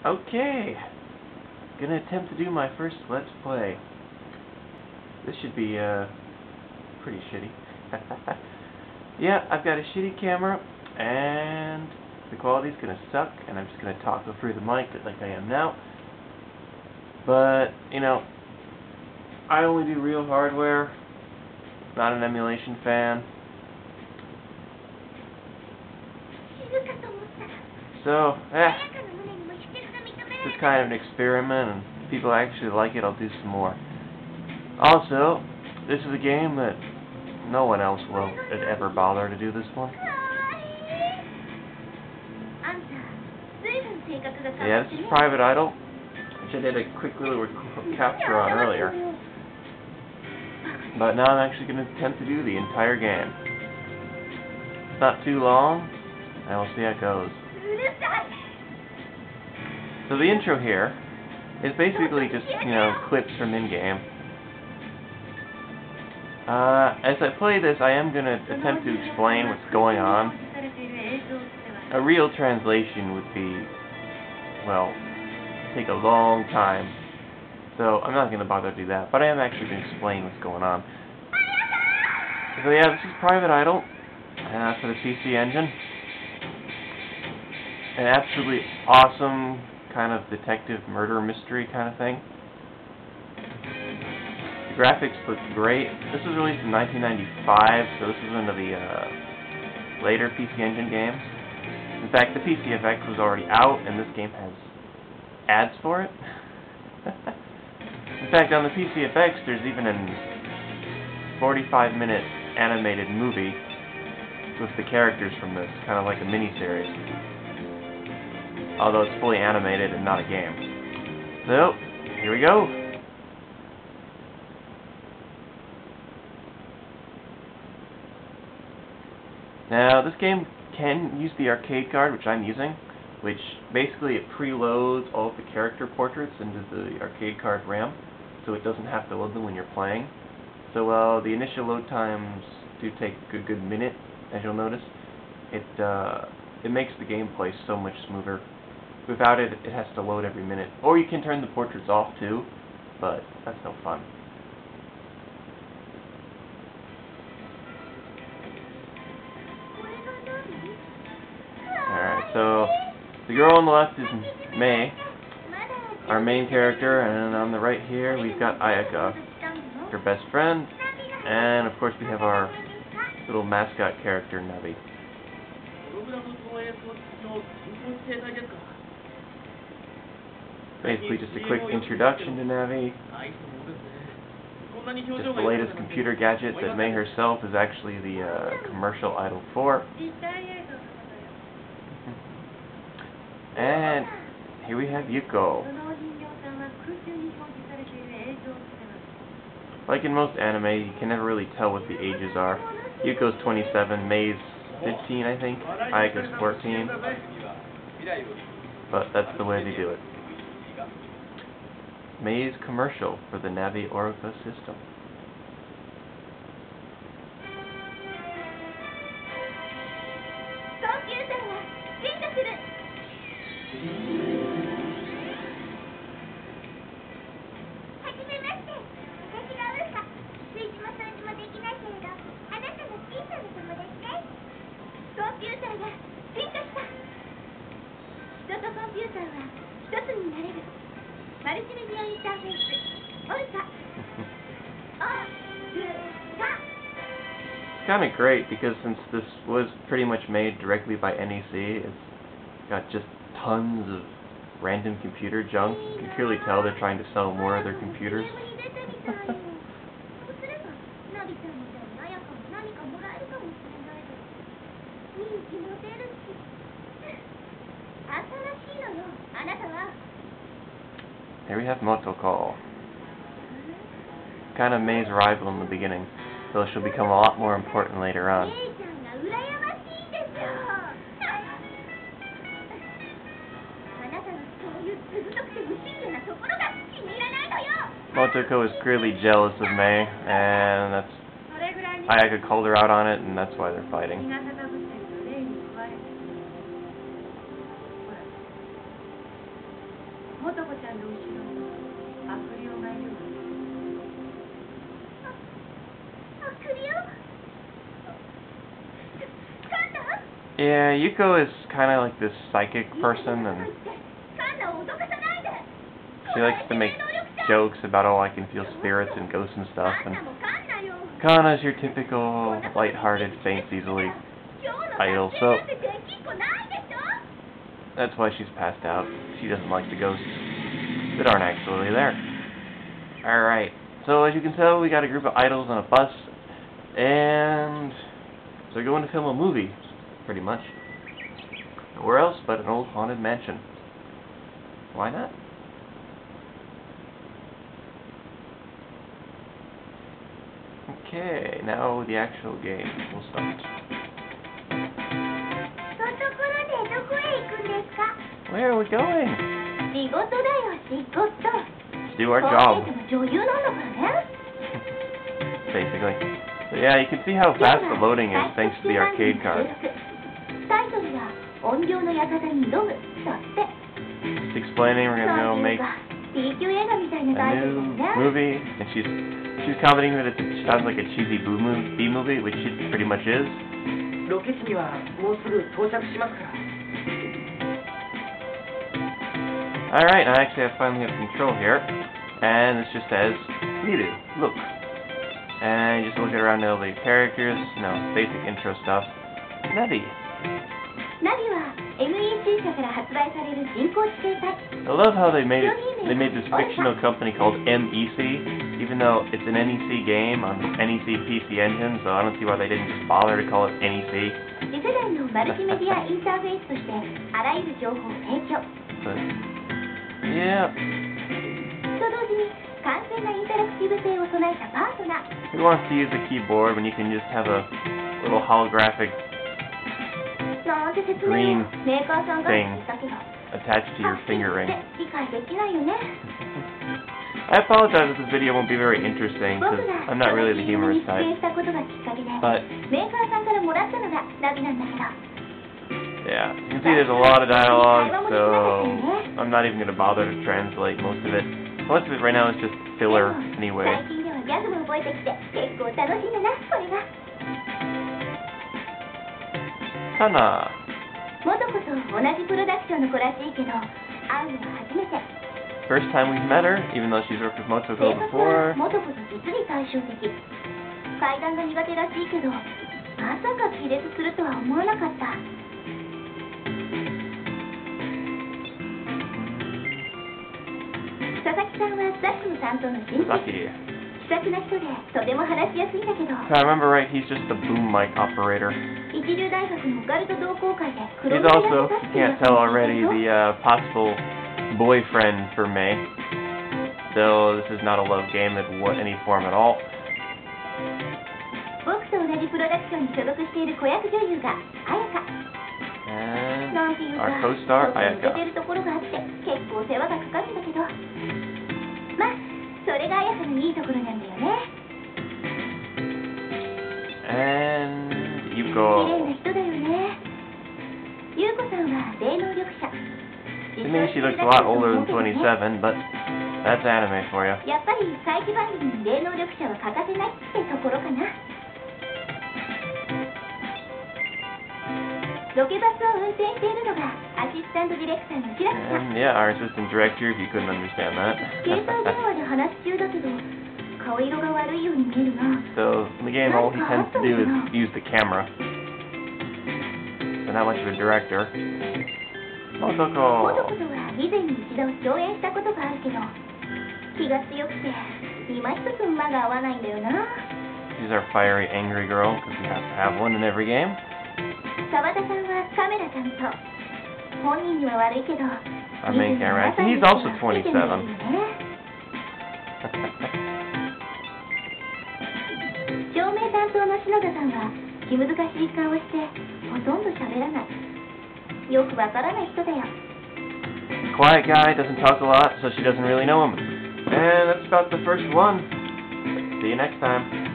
Okay, gonna attempt to do my first Let's Play. This should be, pretty shitty. Yeah, I've got a shitty camera, and the quality's gonna suck, and I'm just gonna toggle through the mic like I am now. But, you know, I only do real hardware, not an emulation fan. So, this is kind of an experiment, and if people actually like it, I'll do some more. Also, this is a game that no one else will ever bother to do this one. Yeah, this is Private Idol, which I did a quick little capture on earlier. But now I'm actually going to attempt to do the entire game. It's not too long, and we'll see how it goes. So the intro here is basically just, you know, clips from in-game. As I play this, I am going to attempt to explain what's going on. A real translation would be, well, take a long time. So I'm not going to bother to do that, but I am actually going to explain what's going on. So yeah, this is Private Idol for the PC Engine. An absolutely awesome kind of detective murder mystery kind of thing. The graphics look great. This was released in 1995, so this is one of the later PC Engine games. In fact, the PCFX was already out, and this game has ads for it. In fact, on the PCFX, there's even a 45-minute animated movie with the characters from this, kind of like a mini-series. Although it's fully animated and not a game. So, here we go. Now, this game can use the arcade card, which I'm using, which basically it preloads all of the character portraits into the arcade card RAM, so it doesn't have to load them when you're playing. So, the initial load times do take a good minute, as you'll notice. It makes the gameplay so much smoother. Without it, it has to load every minute. Or you can turn the portraits off too, but that's no fun. Alright, so the girl on the left is Mei, our main character, and on the right here we've got Ayaka, her best friend, and of course we have our little mascot character, Navi. Basically just a quick introduction to Navi. Just the latest computer gadget that Mei herself is actually the commercial idol for. And here we have Yuko. Like in most anime, you can never really tell what the ages are. Yuko's 27, Mei's 15, I think. Ayaka's 14. But that's the way they do it. Mei's commercial for the Navi Orica system. It's kind of great because since this was pretty much made directly by NEC, it's got just tons of random computer junk. You can clearly tell they're trying to sell more of their computers. Here we have Motoko. Kind of Mei's rival in the beginning, though she'll become a lot more important later on. Motoko is clearly jealous of Mei, and that's Ayaka called her out on it, and that's why they're fighting. もとこちゃんの後ろにアクリオがいるわ。アクリオ？カンナ？ Yeah, Yuko is kind of like this psychic person, and she likes to make jokes about, oh, I can feel spirits and ghosts and stuff, and Kanna's your typical light-hearted, faints easily idol, so that's why she's passed out. She doesn't like the ghosts that aren't actually there. Alright, so as you can tell, we got a group of idols on a bus, and so they're going to film a movie, pretty much. Where else but an old haunted mansion? Why not? Okay, now the actual game will start. Where are we going? To do our job. Basically. So yeah, you can see how fast the loading is thanks to the arcade card. Just explaining, we're gonna go make a new movie, and she's commenting that it sounds like a cheesy B movie, which it pretty much is. Alright, I actually finally have control here, and this just says, Miru, look. And you just look around all the characters, basic intro stuff. Navi. I love how they made this fictional company called MEC, even though it's an NEC game on NEC PC Engine, so I don't see why they didn't just bother to call it NEC. But, yeah. Who wants to use a keyboard when you can just have a little holographic green thing attached to your finger ring? I apologize if this video won't be very interesting, because I'm not really the humorous type. But yeah, you can see there's a lot of dialogue, so I'm not even going to bother to translate most of it. Most of it right now is just filler anyway. Kanna. First time we've met her, even though she's worked with Motoko before. Sasaki. If I remember right, he's just the boom mic operator. He's also, you can't tell already, the possible boyfriend for Mei. Though this is not a love game in any form at all. And our co-star, Ayaka. And Yuko. To me, she looks a lot older than 27, but that's anime for you. And yeah, our assistant director, if you couldn't understand that. So, in the game, all he tends to do is use the camera. So not much of a director. Motoko! She's our fiery, angry girl, because we have to have one in every game. Our main camera actor, he's also 27. Quiet guy, doesn't talk a lot, so she doesn't really know him. And that's about the first one. See you next time.